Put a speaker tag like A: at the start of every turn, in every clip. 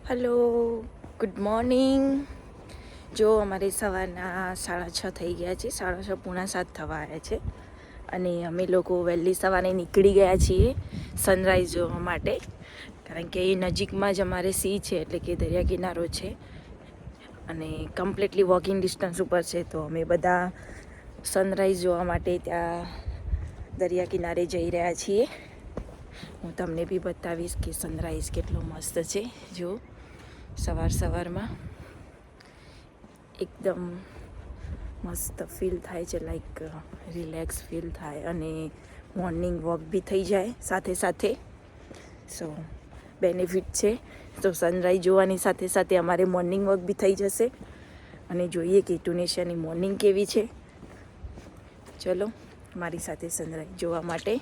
A: Hello, good morning. જો અમારે સવારના 6:30 થઈ ગયા છે, 6:30 પોણા 7 થવા આવ્યા છે અને અમે લોકો વહેલી સવારે નીકળી ગયા છીએ સનરાઈઝ જોવા માટે. કારણ કે એ નજીકમાં જ અમારે સી છે, એટલે કે દરિયા કિનારો છે અને કમ્પ્લીટલી વોકિંગ ડિસ્ટન્સ ઉપર છે. તો અમે બધા સનરાઈઝ જોવા માટે ત્યાં દરિયા કિનારે જઈ રહ્યા છીએ. હું તમને બી બતાવીશ કે સનરાઈઝ કેટલો મસ્ત છે. જો સવારમાં એકદમ મસ્ત ફીલ થાય છે, લાઈક રિલેક્સ ફીલ થાય અને મોર્નિંગ વોક બી થઈ જાય સાથે સાથે. સો બેનિફિટ છે. તો સનરાઈઝ જોવાની સાથે સાથે અમારે મોર્નિંગ વોક બી થઈ જશે અને જોઈએ કે ટ્યુનિશિયાની મોર્નિંગ કેવી છે. ચલો મારી સાથે સનરાઈઝ જોવા માટે.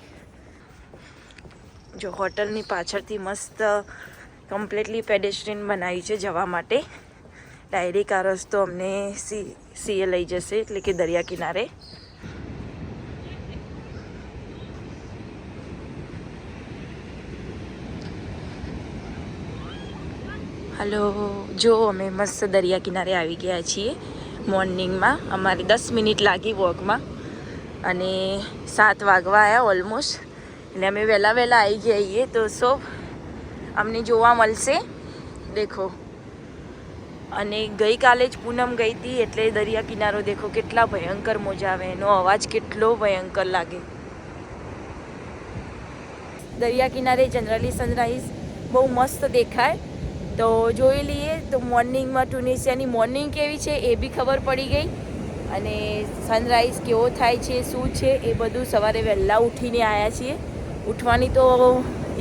A: જો હોટલની પાછળથી મસ્ત કમ્પ્લીટલી પેડેસ્ટ્રીયન બનાવી છે જવા માટે. ડાયરેક્ટ આ રસ્તો અમને સીએ લઈ જશે, એટલે કે દરિયા કિનારે. હલો, જો અમે મસ્ત દરિયા કિનારે આવી ગયા છીએ મોર્નિંગમાં. અમારે 10 મિનિટ લાગી વોકમાં અને 7 વાગવા આવ્યા ઓલમોસ્ટ. એટલે અમે વહેલા આવી જઈએ તો અમને જોવા મળશે. દેખો, અને ગઈકાલે જ પૂનમ ગઈ હતી, એટલે દરિયા કિનારો દેખો કેટલા ભયંકર મોજા આવે, એનો અવાજ કેટલો ભયંકર લાગે. દરિયા કિનારે જનરલી સનરાઈઝ બહુ મસ્ત દેખાય. તો જોઈ લઈએ તો મોર્નિંગમાં ટ્યુનિશિયાની મોર્નિંગ કેવી છે એ બી ખબર પડી ગઈ અને સનરાઈઝ કેવો થાય છે, શું છે એ બધું સવારે વહેલા ઉઠીને આવ્યા છીએ. ઉઠવાની તો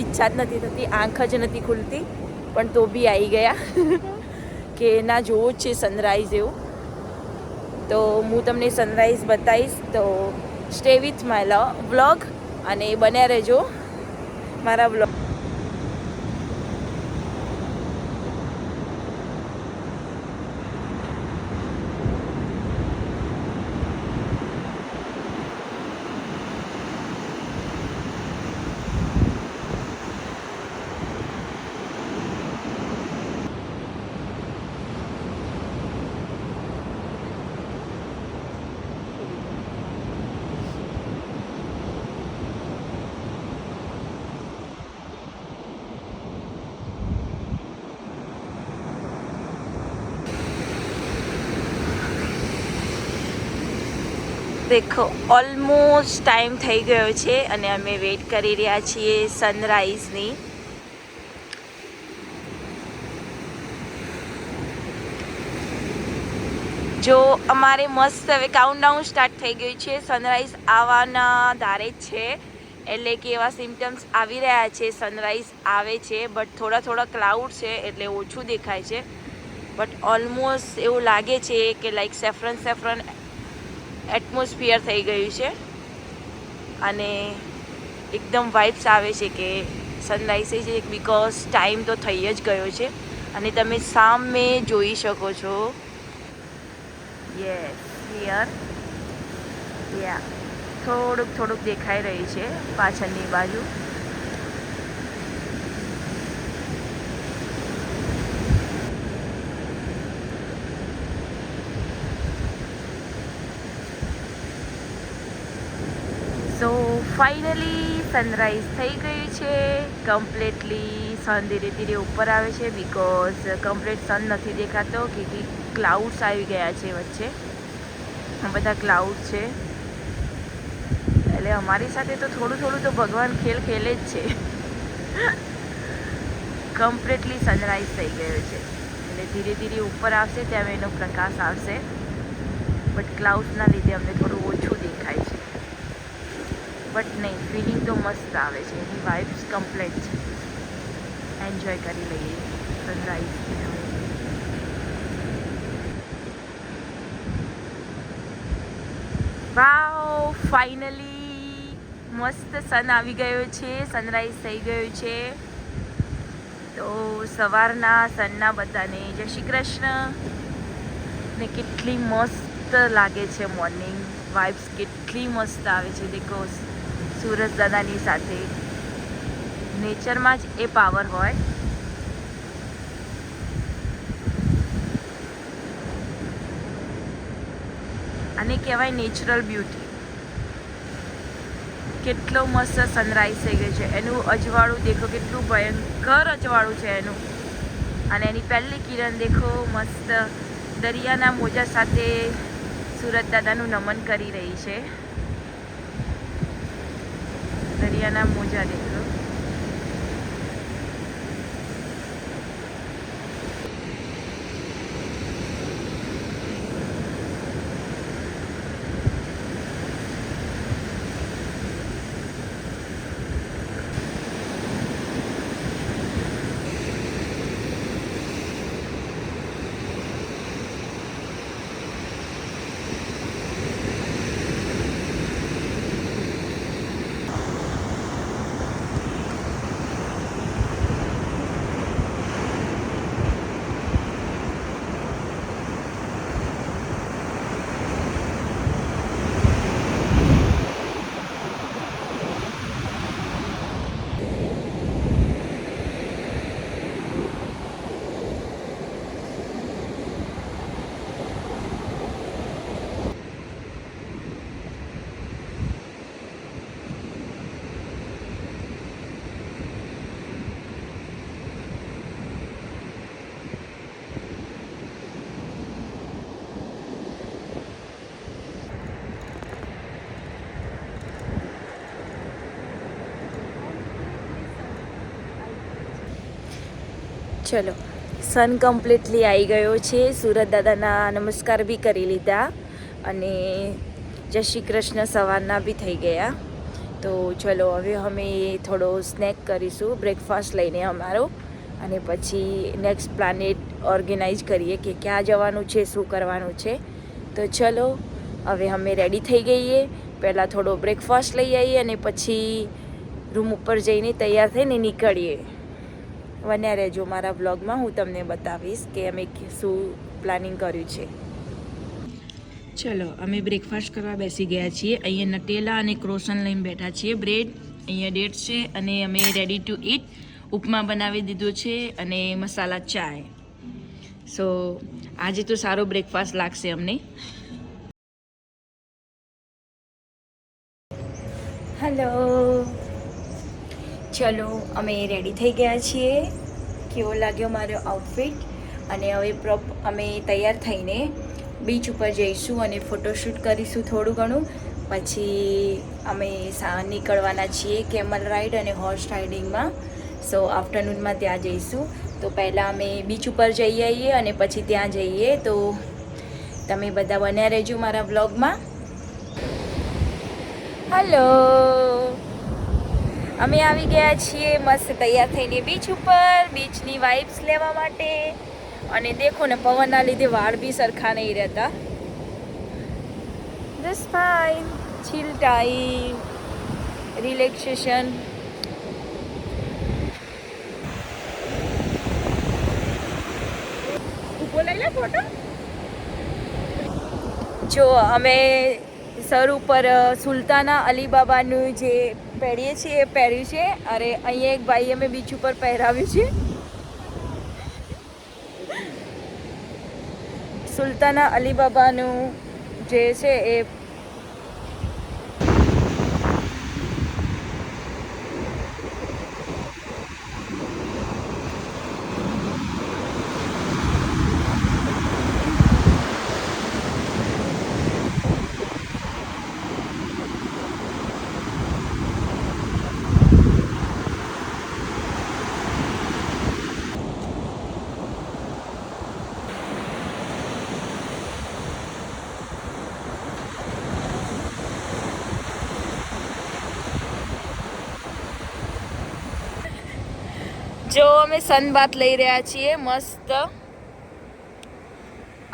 A: ઈચ્છા જ નથી થતી, આંખ જ નથી ખુલતી, પણ તો બી આવી ગયા કે ના જોવો જ છે સનરાઈઝ એવું. તો હું તમને સનરાઈઝ બતાવીશ. તો સ્ટે વિથ માય વ્લોગ અને બન્યા રહેજો મારા વ્લોગ. દેખો ઓલમોસ્ટ ટાઈમ થઈ ગયો છે અને અમે વેઇટ કરી રહ્યા છીએ સનરાઈઝની. જો અમારે મસ્ત હવે કાઉન્ટડાઉન સ્ટાર્ટ થઈ ગયું છે. સનરાઈઝ આવવાના ધારે જ છે, એટલે કે એવા સિમ્ટમ્સ આવી રહ્યા છે. સનરાઈઝ આવે છે, બટ થોડા ક્લાઉડ છે એટલે ઓછું દેખાય છે. બટ ઓલમોસ્ટ એવું લાગે છે કે લાઈક સેફ્રન એટમોસ્ફિયર થઈ ગયું છે અને એકદમ વાઇબ્સ આવે છે કે સનરાઈઝ છે, બિકોઝ ટાઈમ તો થઈ જ ગયો છે. અને તમે સામે જોઈ શકો છો. યસ, હિયર થોડુંક દેખાઈ રહ્યું છે પાછળની બાજુ. સો ફાઇનલી સનરાઈઝ થઈ ગયું છે કમ્પ્લીટલી. સન ધીરે ધીરે ઉપર આવે છે, બિકોઝ કમ્પ્લીટ સન નથી દેખાતો કે ક્લાઉડ્સ આવી ગયા છે વચ્ચે. આ બધા ક્લાઉડ છે, એટલે અમારી સાથે તો થોડું તો ભગવાન ખેલે જ છે. કમ્પ્લીટલી સનરાઈઝ થઈ ગયો છે, એટલે ધીરે ધીરે ઉપર આવશે ત્યાં એનો પ્રકાશ આવશે. બટ ક્લાઉડ્સના લીધે અમને થોડું ઓછું દેખાય છે. બટ નહીં, ફિલિંગ તો મસ્ત આવે છે, એની વાઇબ્સ કમ્પ્લીટ છે. એન્જોય કરી લઈએ સનરાઈઝ. વાવ, ફાઇનલી મસ્ત સન આવી ગયો છે, સનરાઈઝ થઈ ગયું છે. તો સવારના સનના બધાને જય શ્રી કૃષ્ણ. ને કેટલી મસ્ત લાગે છે મોર્નિંગ વાઇબ્સ, કેટલી મસ્ત આવે છે. દેખો સૂરજ દાદાની સાથે નેચરમાં જ એ પાવર હોય. આને કહેવાય નેચરલ બ્યુટી. કેટલો મસ્ત સનરાઈઝ થઈ ગયો છે. એનું અજવાળું દેખો, કેટલું ભયંકર અજવાળું છે એનું. અને એની પહેલી કિરણ દેખો, મસ્ત દરિયાના મોજા સાથે સુરત દાદાનું નમન કરી રહી છે. દરિયાના મોજા દેખો. ચલો, સન કમ્પ્લીટલી આવી ગયો છે. સુરત દાદાના નમસ્કાર બી કરી લીધા અને જય શ્રી કૃષ્ણ સવારના બી થઈ ગયા. તો ચલો, હવે અમે થોડો સ્નેક કરીશું, બ્રેકફાસ્ટ લઈને અમારો, અને પછી નેક્સ્ટ પ્લાનેટ ઓર્ગેનાઇઝ કરીએ કે ક્યાં જવાનું છે, શું કરવાનું છે. તો ચલો, હવે અમે રેડી થઈ ગઈએ. પહેલાં થોડો બ્રેકફાસ્ટ લઈ આવીએ અને પછી રૂમ ઉપર જઈને તૈયાર થઈને નીકળીએ. બન્યા રહેજો મારા વ્લોગમાં, હું તમને બતાવીશ કે અમે શું પ્લાનિંગ કર્યું છે. ચલો, અમે બ્રેકફાસ્ટ કરવા બેસી ગયા છીએ. અહીંયા નટેલા અને ક્રોસન લઈને બેઠા છીએ, બ્રેડ, અહીંયા ડેટ્સ છે, અને અમે રેડી ટુ ઇટ ઉપમા બનાવી દીધો છે અને મસાલા ચાય. સો આજે તો સારો બ્રેકફાસ્ટ લાગશે અમને. હેલો, ચલો, અમે રેડી થઈ ગયા છીએ. કેવો લાગ્યો મારો આઉટફિટ? અને હવે અમે તૈયાર થઈને બીચ ઉપર જઈશું અને ફોટોશૂટ કરીશું થોડું ઘણું. પછી અમે નીકળવાના છીએ કેમલ રાઈડ અને હોર્સ રાઇડિંગમાં. સો આફ્ટરનૂનમાં ત્યાં જઈશું. તો પહેલાં અમે બીચ ઉપર જઈ આવીએ અને પછી ત્યાં જઈએ. તો તમે બધા બન્યા રહેજો મારા વ્લોગમાં. હલો, અમે આવી ગયા છીએ મસ્ત તૈયાર થઈને બીચ ઉપર, બીચની વાઇબ્સ લેવા માટે. અને દેખો ને, પવનના લીધે વાળ બી સરખા નહીં રહેતા. જસ્ટ ફાઇન, ચીલ ટાઈમ, રિલેક્સેશન. ફોટો જો અમે સર ઉપર સુલતાના અલી બાબાનું જે પહેરીએ છીએ એ પહેર્યું છે. અરે અહીંયા એક ભાઈ અમે બીચ ઉપર પહેરાવ્યું છે સુલતાના અલી બાબાનું જે છે એ. જો અમે સનબાથ લઈ રહ્યા છીએ મસ્ત.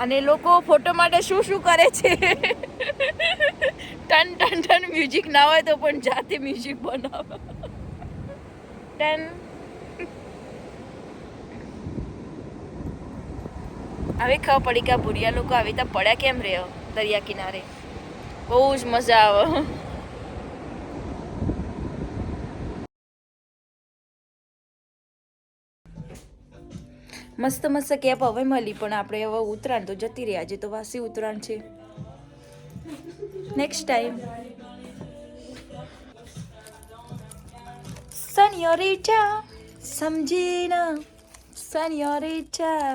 A: અને લોકો ફોટો માટે શું શું કરે છે ટન ટન ટન મ્યુઝિક ના હોય તો પણ જાતે મ્યુઝિક બનાવે. ટન. હવે ખબર પડી કે આ ભૂરિયા લોકો આવી રીતે પડ્યા કેમ રહ્યો દરિયા કિનારે. બહુ જ મજા આવે. મસ્ત મસ્ત કેપ હવે મળી, પણ આપણે હવે ઉત્તરાયણ તો જતી રહી. આજે તો વાસી ઉત્તરાયણ છે. Next time. સેન્યોરિટા સમજીના સેન્યોરિટા.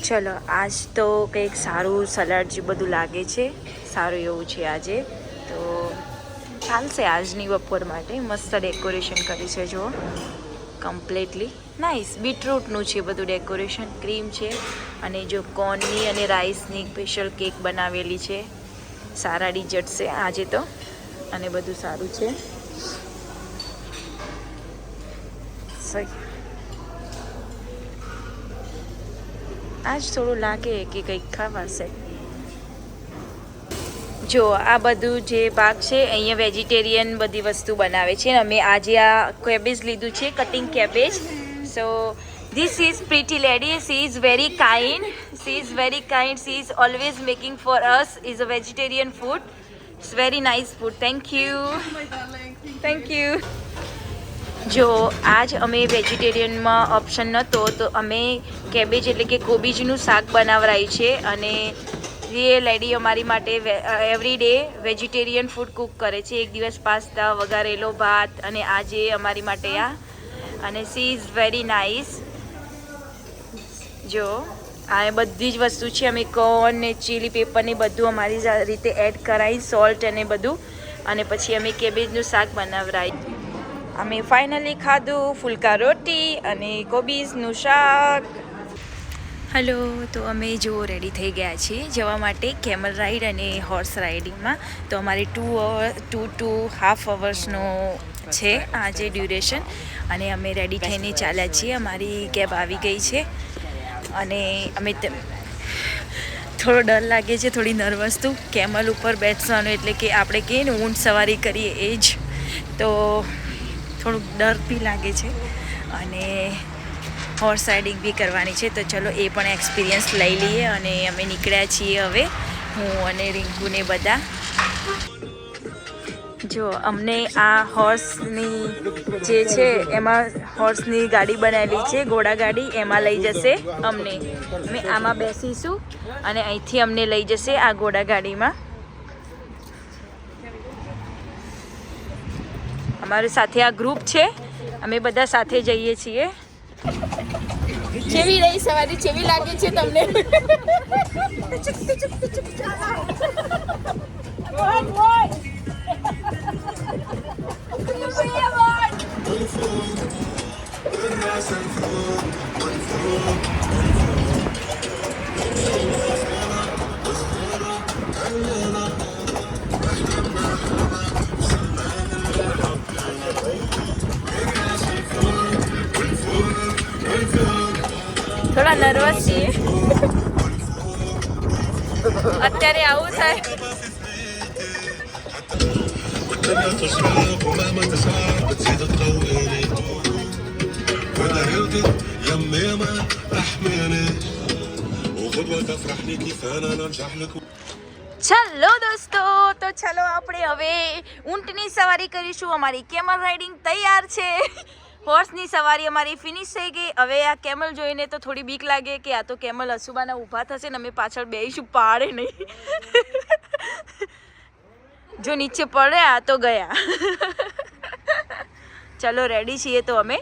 A: ચલો આજ તો કંઈક સારું સલાડ જે બધું લાગે છે, સારું એવું છે આજે તો ચાલશે. આજની બપોર માટે મસ્ત ડેકોરેશન કરી છે જો, કમ્પ્લીટલી નાઇસ. બીટરૂટનું છે બધું ડેકોરેશન, ક્રીમ છે અને જો કોર્નની અને રાઈસની સ્પેશિયલ કેક બનાવેલી છે. સારા ડિઝર્ટ છે આજે તો અને બધું સારું છે. સહી આજ થોડું લાગે કે કંઈક ખાવાશે. જો આ બધું જે ભાગ છે અહીંયા વેજીટેરિયન બધી વસ્તુ બનાવે છે. અમે આજે આ કેબેજ લીધું છે, cutting cabbage. So this is pretty lady, she is very kind, she is very kind, she is always making for us is a vegetarian food. It's very nice food. Thank you, thank you. જો આજ અમે વેજીટેરિયનમાં option નહોતો તો અમે cabbage એટલે કે કોબીજનું શાક બનાવરાયું છે અને એ લેડી અમારી માટે every day vegetarian food cook કરે છે. એક દિવસ પાસ્તા, વઘારેલો ભાત અને આજે અમારી માટે આ. અને સી ઇઝ વેરી નાઇસ. જો આ બધી જ વસ્તુ છે. અમે કોર્ન ને ચીલી પેપર ને બધું અમારી રીતે એડ કરાવી, સોલ્ટ અને બધું, અને પછી અમે કેબેજનું શાક બનાવરાય. અમે ફાઇનલી ખાધું ફુલકા રોટી અને કોબીજનું શાક. હલો, તો અમે જો રેડી થઈ ગયા છીએ જવા માટે કેમલ રાઈડ અને હોર્સ રાઇડિંગમાં. તો અમારે 2.5 અવર્સનો છે આજે ડ્યુરેશન અને અમે રેડી થઈને ચાલ્યા છીએ. અમારી કેબ આવી ગઈ છે અને અમે થોડો ડર લાગે છે, થોડી નર્વસ તું. કેમલ ઉપર બેસવાનું એટલે કે આપણે કહીએ ને ઊંટ સવારી કરીએ એ જ, તો થોડુંક ડર બી લાગે છે અને હોર્સ રાઇડિંગ બી કરવાની છે. તો ચલો એ પણ એક્સપિરિયન્સ લઈ લઈએ અને અમે નીકળ્યા છીએ હવે, હું અને રિંકુને બધા. જો અમને આ હોર્સની જે છે એમાં હોર્સની ગાડી બનાવેલી છે, ઘોડા ગાડી, એમાં લઈ જશે અમને. અમે આમાં બેસીશું અને અહીંથી અમને લઈ જશે આ ઘોડા ગાડીમાં. અમારી સાથે આ ગ્રુપ છે, અમે બધા સાથે જઈએ છીએ. કેવી રહી સવારી, કેવી લાગે છે તમને? થોડા નર્વસ છીએ અત્યારે, આવું થાય. ચલો દોસ્તો, તો ચલો આપણે હવે ઊંટની સવારી કરીશું. અમારી કેમલ રાઇડિંગ તૈયાર છે. હોર્સની સવારી અમારી ફિનિશ થઈ ગઈ. હવે આ કેમલ જોઈને તો થોડી બીક લાગે કે આ તો કેમલ અસુબાના ઊભા થશે ને અમે પાછળ બેસીશું, પાડે નહીં. જો નીચે પડે આ તો ગયા. ચલો રેડી છીએ તો અમે.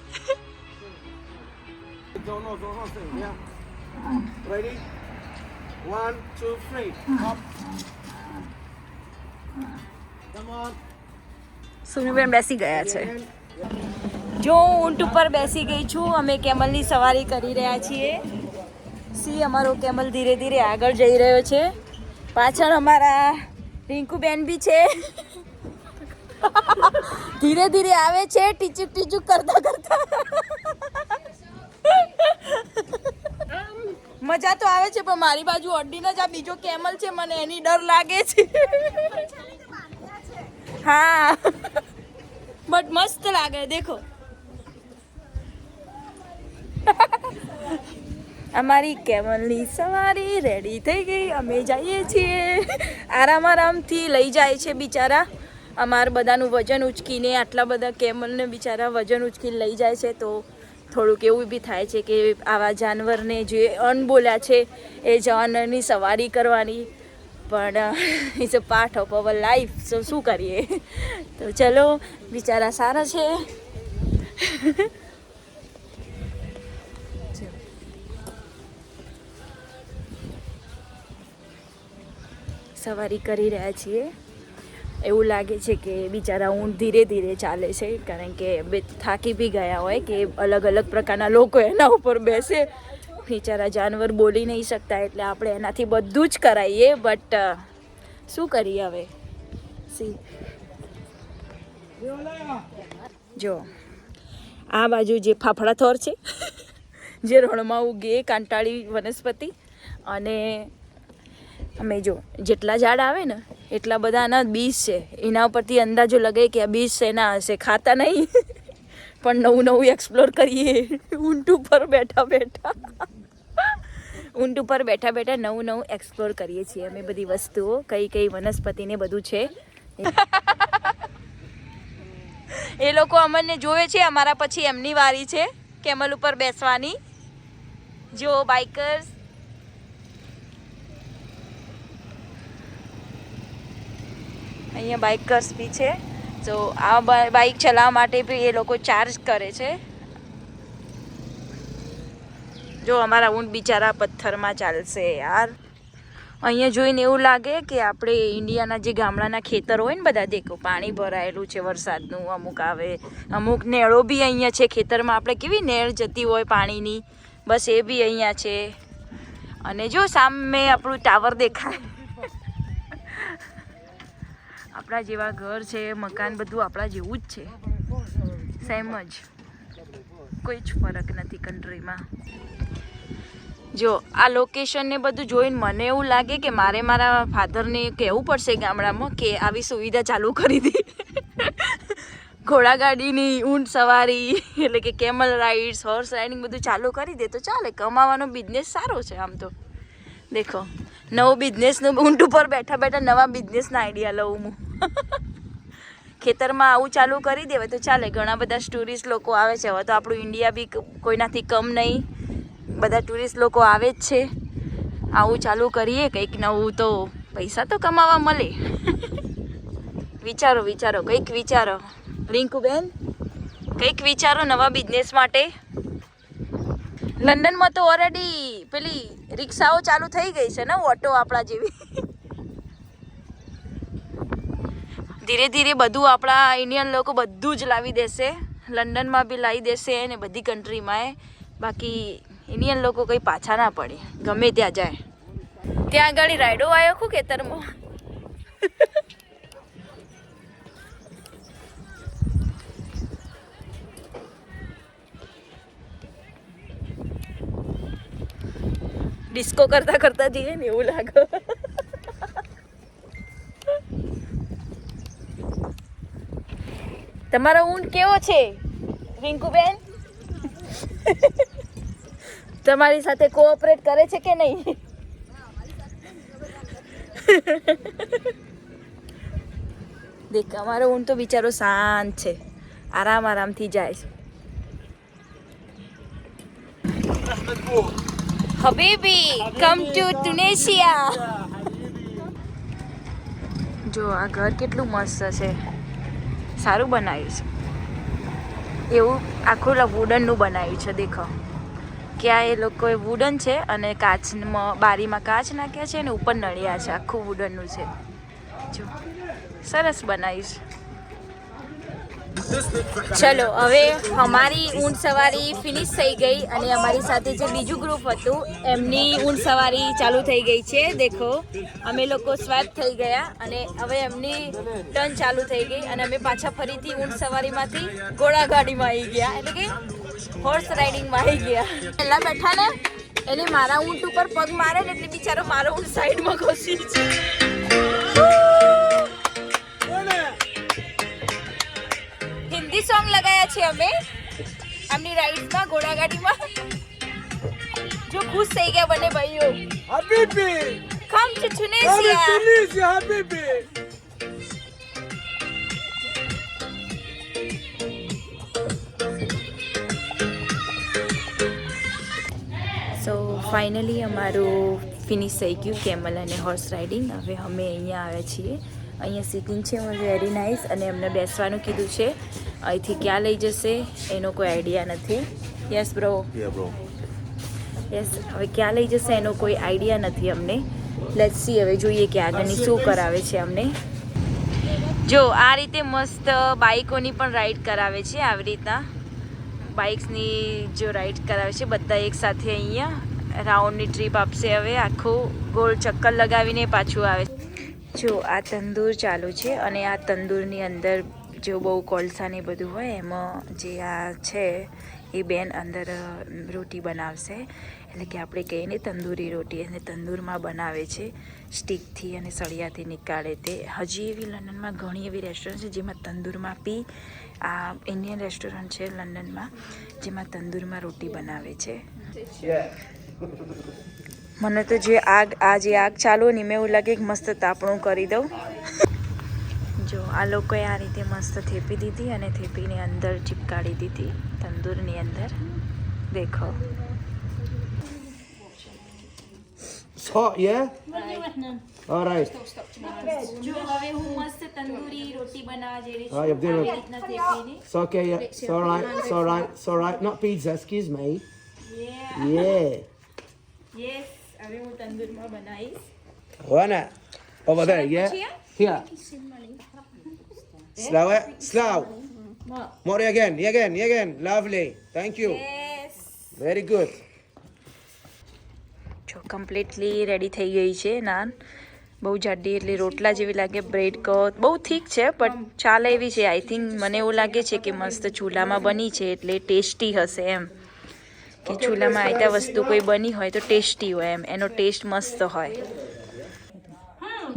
B: Ready? 1, 2, 3. Up. Come on.
A: સુમીબેન બેસી ગયા છે. જો હું ઊંટ ઉપર બેસી ગઈ છું. અમે કેમલની સવારી કરી રહ્યા છીએ. સી અમારો કેમલ ધીરે ધીરે આગળ જઈ રહ્યો છે. પાછળ અમારા રિંકુબેન બી છે. ધીરે ધીરે આવે છે, ટીચુક ટીચુક કરતા કરતા. મજા તો આવે છે પણ મારી બાજુ અડીને જ આ બીજો કેમલ છે, મને એની ડર લાગે છે. હા બટ મસ્ત લાગે દેખો. અમારી કેમલની સવારી રેડી થઈ ગઈ. અમે જઈએ છીએ. આરામથી લઈ જાય છે બિચારા. અમારા બધાનું વજન ઉચકીને, આટલા બધા કેમલને બિચારા વજન ઉચકીને લઈ જાય છે. તો થોડુંક એવું બી થાય છે કે આવા જાનવરને જે અનબોલ્યા છે એ જાનવરની સવારી કરવાની, પણ it's a part of our life, so શું કરીએ. તો ચલો, બિચારા સારા છે. સવારી કરી રહ્યા છીએ. એવું લાગે છે કે બિચારા ઊંટ ધીરે ધીરે ચાલે છે, કારણ કે બે થાકી બી ગયા હોય કે અલગ અલગ પ્રકારના લોકો એના ઉપર બેસે. બિચારા જાનવર બોલી નહીં શકતા, એટલે આપણે એનાથી બધું જ કરાવીએ, બટ શું કરીએ હવે. સી જો આ બાજુ જે ફાફડા થોર છે, જે રણમાં ઉગે કાંટાળી વનસ્પતિ, અને અમે જો જેટલા ઝાડ આવે ને એટલા બધાના બીજ છે. એના ઉપરથી અંદાજો લગાવીએ કે આ બીજ શેના હશે. ખાતા નહીં, પણ નવું નવું એક્સપ્લોર કરીએ. ઊંટ ઉપર બેઠા બેઠા નવું નવું એક્સપ્લોર કરીએ છીએ અમે બધી વસ્તુઓ, કઈ કઈ વનસ્પતિને બધું છે. એ લોકો અમને જોવે છે, અમારા પછી એમની વારી છે કેમલ ઉપર બેસવાની. જો બાઇકર્સ, અહીંયા બાઇકર્સ બી છે. તો આ બાઇક ચલાવવા માટે બી એ લોકો ચાર્જ કરે છે. જો અમારા ઊંટ બિચારા પથ્થરમાં ચાલશે યાર. અહીંયા જોઈને એવું લાગે કે આપણે ઇન્ડિયાના જે ગામડાના ખેતર હોય ને બધા, દેખો પાણી ભરાયેલું છે વરસાદનું, અમુક આવે, અમુક નેળો બી અહીંયા છે ખેતરમાં. આપણે કેવી નેળ જતી હોય પાણીની, બસ એ બી અહીંયા છે. અને જો સામે આપણું ટાવર દેખાય. આપણા જેવા ઘર છે, મકાન બધું આપણા જેવું જ છે, સેમ જ, કોઈ જ ફરક નથી કન્ટ્રીમાં. જો આ લોકેશન ને બધું જોઈને મને એવું લાગે કે મારે મારા ફાધરને કહેવું પડશે ગામડામાં કે આવી સુવિધા ચાલુ કરી દી. ઘોડાગાડીની, ઊંટ સવારી, એટલે કે કેમલ રાઇડ્સ, હોર્સ રાઇડિંગ બધું ચાલુ કરી દે તો ચાલે. કમાવાનો બિઝનેસ સારો છે આમ તો. દેખો નવો બિઝનેસનું, ઊંટ ઉપર બેઠા બેઠા નવા બિઝનેસના આઈડિયા લઉં હું. ખેતરમાં આવું ચાલુ કરી દેવાય તો ચાલે. ઘણા બધા ટુરિસ્ટ લોકો આવે છે. હવે તો આપણું ઇન્ડિયા બી કોઈનાથી કમ નહીં, બધા ટુરિસ્ટ લોકો આવે જ છે. આવું ચાલુ કરીએ કંઈક નવું તો પૈસા તો કમાવા મળે. વિચારો વિચારો, કંઈક વિચારો રિંકુબેન, કંઈક વિચારો નવા બિઝનેસ માટે. લંડનમાં તો ઓલરેડી પેલી રિક્ષાઓ ચાલુ થઈ ગઈ છે ને, ઓટો આપણા જેવી. ધીરે ધીરે બધું આપણા ઇન્ડિયન લોકો બધું જ લાવી દેશે. લંડનમાં બી લાવી દેશે ને બધી કન્ટ્રીમાં. બાકી ઇન્ડિયન લોકો કંઈ પાછા ના પડે, ગમે ત્યાં જાય. ત્યાં આગળ રાયડો આવ્યો ખું ખેતરમાં. ડિસ્કો કરતા કરતા જઈએ ને એવું લાગે. તમારો ઊંટ કેવો છે રિંકુબેન? તમારી સાથે કોઓપરેટ કરે છે કે નહીં? દેખ અમારો ઊંટ તો બિચારો શાંત છે, આરામ આરામથી જાય છે. હબીબી કમ ટુ ટુનેશિયા. જો આ ઘર કેટલું મસ્ત છે, સારું બનાવ્યું છે. એવું આખું વુડનનું બનાવ્યું છે. દેખો ક્યાં એ લોકોએ વુડન છે અને કાચમાં, બારીમાં કાચ નાખ્યા છે અને ઉપર નળિયા છે. આખું વુડનનું છે. જો સરસ બનાવ્યું છે. ચલો હવે અમારી ઊંટ સવારી ફિનિશ થઈ ગઈ અને અમારી સાથે જે બીજું ગ્રુપ હતું એમની ઊંટ સવારી ચાલુ થઈ ગઈ છે. દેખો અમે લોકો સ્વેપ થઈ ગયા અને હવે એમની ટર્ન ચાલુ થઈ ગઈ અને અમે પાછા ફરીથી ઊંટ સવારીમાંથી ઘોડાગાડીમાં આવી ગયા, એટલે કે હોર્સ રાઇડિંગમાં આવી ગયા. પહેલાં બેઠા ને એટલે મારા ઊંટ ઉપર પગ મારે ને એટલે બિચારો મારો ઊંટ સાઈડમાં ઘસી છે. હિન્દી સોંગ લગાયા છે અમે આમની રાઈડમાં, ઘોડાગાડીમાં. જો ખુશ થઈ ગયા બંને ભાઈઓ. હબીબી કમ ટુ ટુનેશિયા. હબીબી ફાઇનલી અમારું ફિનિશ થઈ ગયું કેમલ અને હોર્સ રાઇડિંગ. હવે અમે અહીંયા આવ્યા છીએ. અહીંયા સિટિંગ છે વેરી નાઇસ અને અમને બેસવાનું કીધું છે. અહીંથી ક્યાં લઈ જશે એનો કોઈ આઈડિયા નથી. Yes bro. યસ, હવે ક્યાં લઈ જશે એનો કોઈ આઈડિયા નથી અમને. લેટ્સ સી, હવે જોઈએ કે આગળની શું કરાવે છે અમને. જો આ રીતે મસ્ત બાઇકોની પણ રાઈડ કરાવે છે. આવી રીતના બાઇક્સની જો રાઈડ કરાવે છે બધા એક સાથે. અહીંયા રાઉન્ડની ટ્રીપ આપશે. હવે આખું ગોળ ચક્કર લગાવીને પાછું આવે. જો આ તંદૂર ચાલુ છે અને આ તંદૂરની અંદર જો બહુ કોલસા ને બધું હોય એમાં જે આ છે એ બેન અંદર રોટી બનાવશે. એટલે કે આપણે કહીએ ને તંદૂરી રોટી, અને તંદૂરમાં બનાવે છે સ્ટીકથી અને સળિયાથી નીકાળે તે. હજી એવી લંડનમાં ઘણી એવી રેસ્ટોરન્ટ છે જેમાં તંદૂરમાં બી, આ ઇન્ડિયન રેસ્ટોરન્ટ છે લંડનમાં જેમાં તંદૂરમાં રોટી બનાવે છે. મને તો જે આગ ચાલુ ને મેં એવું લાગે કે મસ્ત તાપણું કરી દઉં. જો આ લોકોએ આ રીતે મસ્ત થેપી દીધી અને થેપીની અંદર ચિપકાડી દીધી તંદૂરની અંદર. દેખો.
B: It's hot, yeah? All right.
A: જો હવે હું મસ્ત તંદૂરી રોટી બનાવવા જઈ રહી
B: Oh, you're doing it.
A: રીતના થેપીને.
B: It's okay, yeah. It's all right. It's all right. It's all right. Not pizza, excuse me.
A: Yeah.
B: Yeah.
A: Yes, હવે હું તંદૂરમાં બનાવીશ.
B: Juana. Over there, yeah? Here. Slow it. Slow. More again. Again. Lovely. Thank you.
A: Yes.
B: Very good.
A: જો completely ready થઈ ગઈ છે નાન. બહુ જાડી એટલે રોટલા જેવી લાગે. બ્રેડ કટ બહુ થીક છે પણ ચાલે એવી છે. આઈ થિંક મને એવું લાગે છે કે મસ્ત ચૂલામાં બની છે એટલે ટેસ્ટી હશે એમ. કે ચૂલામાં આઈતા વસ્તુ કોઈ બની હોય તો ટેસ્ટી હોય એમ, એનો ટેસ્ટ મસ્ત હોય.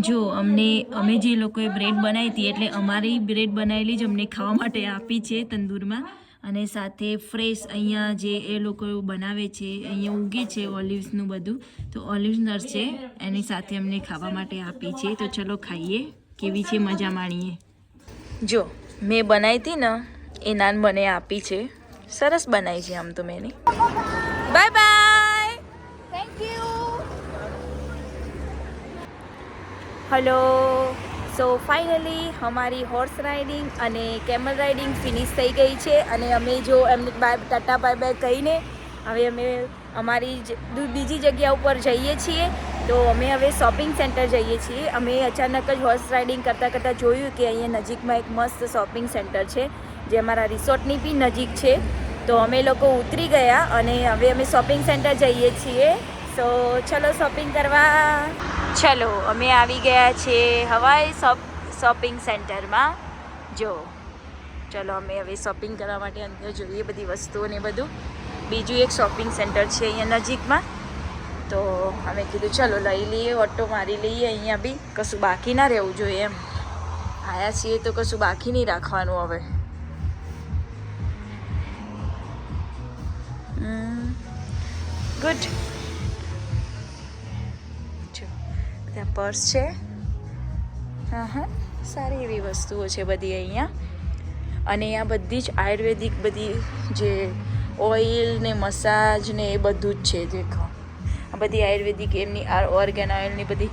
A: જો અમે જે લોકોએ બ્રેડ બનાવી હતી એટલે અમારી બ્રેડ બનાવેલી જ અમને ખાવા માટે આપી છે તંદૂરમાં. અને સાથે ફ્રેશ અહીંયા જે એ લોકો બનાવે છે અહીંયા ઉગે છે ઓલિવ્સનું બધું, તો ઓલિવ્સ નટ્સ છે એની સાથે અમને ખાવા માટે આપી છે. તો ચલો ખાઈએ કેવી છે, મજા માણીએ. જો મેં બનાવી હતી ને એ નાન મને આપી છે. સરસ બનાવી છે આમ તો મેં. Bye bye. Thank you. Hello. So finally અમારી હોર્સ રાઇડિંગ અને કેમલ રાઇડિંગ ફિનિશ થઈ ગઈ છે. અને અમે જો એમને ટાટા બાય બાય કહીને હવે અમે અમારી બીજી જગ્યા ઉપર જઈએ છીએ. તો અમે હવે શોપિંગ સેન્ટર જઈએ છીએ. અમે અચાનક જ હોર્સ રાઇડિંગ કરતાં જોયું કે અહીંયા નજીકમાં એક મસ્ત શોપિંગ સેન્ટર છે જે અમારા રિસોર્ટની બી નજીક છે. તો અમે લોકો ઉતરી ગયા અને હવે અમે શોપિંગ સેન્ટર જઈએ છીએ. સો ચલો શોપિંગ કરવા. ચલો અમે આવી ગયા છીએ હવાઈ શોપિંગ સેન્ટરમાં. જો ચલો અમે હવે શોપિંગ કરવા માટે અંદર જોઈએ બધી વસ્તુઓ ને બધું. બીજું એક શોપિંગ સેન્ટર છે અહીંયા નજીકમાં. તો અમે કીધું ચલો લઈ લઈએ, ઓટો મારી લઈએ. અહીંયા બી કશું બાકી ના રહેવું જોઈએ એમ. આવ્યા છીએ તો કશું બાકી નહીં રાખવાનું હવે. ગુડ. ત્યાં પર્સ છે. હા સારી એવી વસ્તુઓ છે બધી અહીંયા. અને આ બધી જ આયુર્વેદિક બધી જે ઓઇલ ને મસાજ ને એ બધું જ છે. દેખો આ બધી આયુર્વેદિક એમની ઓર્ગન ઓઇલની બધી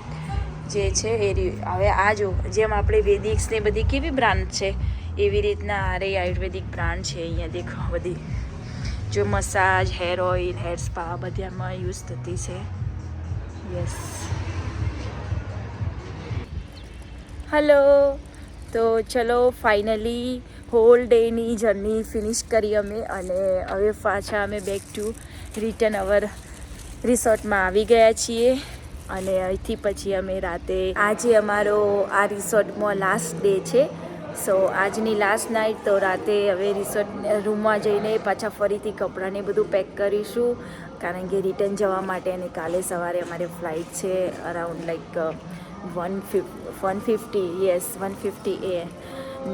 A: જે છે એ હવે આ જો જેમ આપણે વેદિક્સ ને બધી કેવી બ્રાન્ડ છે એવી રીતના આ રે આયુર્વેદિક બ્રાન્ડ છે અહીંયા. દેખો બધી જો massage, hair oil, hair spa બધામાં યુઝ થતી છે. યસ. હલો. તો ચલો ફાઇનલી હોલ ડેની જર્ની ફિનિશ કરી અમે અને હવે પાછા અમે બેક ટુ રિટર્ન અવર રિસોર્ટમાં આવી ગયા છીએ. અને અહીંથી પછી અમે રાતે, આજે અમારો આ રિસોર્ટમાં લાસ્ટ ડે છે. સો આજની લાસ્ટ નાઇટ. તો રાતે હવે રિસોર્ટ રૂમમાં જઈને પાછા ફરીથી કપડાંને બધું પેક કરીશું કારણ કે રિટર્ન જવા માટે. અને કાલે સવારે અમારે ફ્લાઇટ છે અરાઉન્ડ લાઈક 150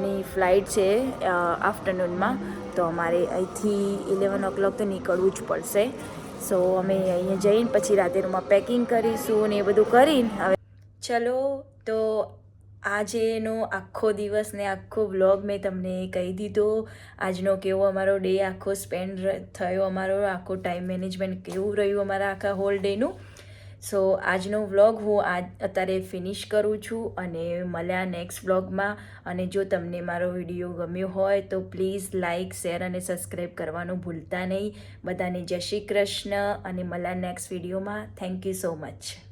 A: ની ફ્લાઇટ છે આફ્ટરનૂનમાં. તો અમારે અહીંથી 11 o'clock તો નીકળવું જ પડશે. સો અમે અહીંયા જઈને પછી રાતે રૂમમાં પેકિંગ કરીશું ને એ બધું કરીને હવે ચલો. તો આજેનો આખો દિવસ ને આખો વ્લોગ મેં તમને કહી દીધો. આજનો કેવો અમારો ડે આખો સ્પેન્ડ થયો, અમારો આખો ટાઈમ મેનેજમેન્ટ કેવું રહ્યું અમારા આખા હોલ ડેનું. સો આજનો વ્લોગ હું અત્યારે ફિનિશ કરું છું અને મળ્યા નેક્સ્ટ વ્લોગમાં. અને જો તમને મારો વિડીયો ગમ્યો હોય તો પ્લીઝ લાઇક, શેર અને સબસ્ક્રાઈબ કરવાનું ભૂલતા નહીં. બધાને જય શ્રી કૃષ્ણ અને મળ્યા નેક્સ્ટ વિડીયોમાં. Thank you so much.